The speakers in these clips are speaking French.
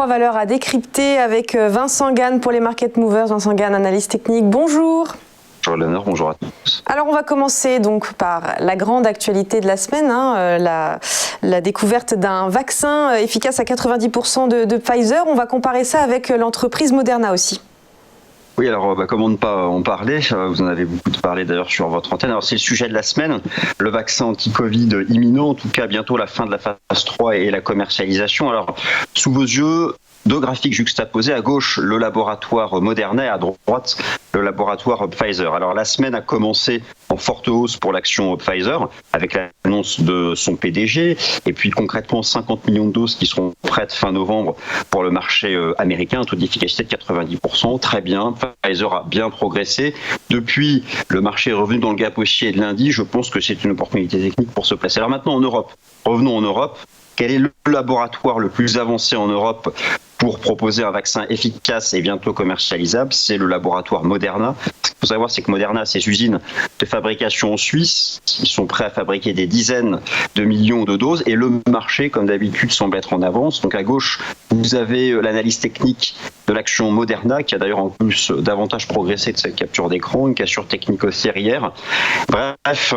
3 valeurs à décrypter avec Vincent Gane pour les Market Movers. Vincent Gane, analyste technique, bonjour. Bonjour Léonore, bonjour à tous. Alors on va commencer donc par la grande actualité de la semaine, la découverte d'un vaccin efficace à 90% de Pfizer. On va comparer ça avec l'entreprise Moderna aussi. Oui, alors comment ne pas en parler, vous en avez beaucoup parlé d'ailleurs sur votre antenne. Alors c'est le sujet de la semaine, le vaccin anti-Covid imminent, en tout cas bientôt la fin de la phase 3 et la commercialisation. Alors sous vos yeux, deux graphiques juxtaposés, à gauche le laboratoire Moderna et à droite le laboratoire Pfizer. Alors la semaine a commencé en forte hausse pour l'action Pfizer avec l'annonce de son PDG et puis concrètement 50 millions de doses qui seront prêtes fin novembre pour le marché américain, un taux d'efficacité de 90%, très bien. Pfizer a bien progressé. Depuis, le marché est revenu dans le gap haussier de lundi. Je pense que c'est une opportunité technique pour se placer. Alors maintenant en Europe, revenons en Europe. Quel est le laboratoire le plus avancé en Europe pour proposer un vaccin efficace et bientôt commercialisable? C'est le laboratoire Moderna. Ce qu'il faut savoir, c'est que Moderna a ses usines de fabrication en Suisse. Ils sont prêts à fabriquer des dizaines de millions de doses et le marché, comme d'habitude, semble être en avance. Donc à gauche, vous avez l'analyse technique de l'action Moderna, qui a d'ailleurs en plus davantage progressé de sa capture d'écran, une cassure technique haussière hier. Bref,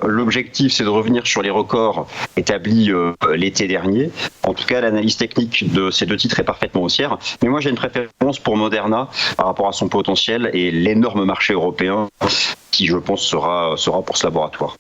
l'objectif, c'est de revenir sur les records établis l'été dernier. En tout cas, l'analyse technique de ces deux titres est parfaitement haussière. Mais moi, j'ai une préférence pour Moderna par rapport à son potentiel et l'énorme marché européen qui, je pense, sera pour ce laboratoire.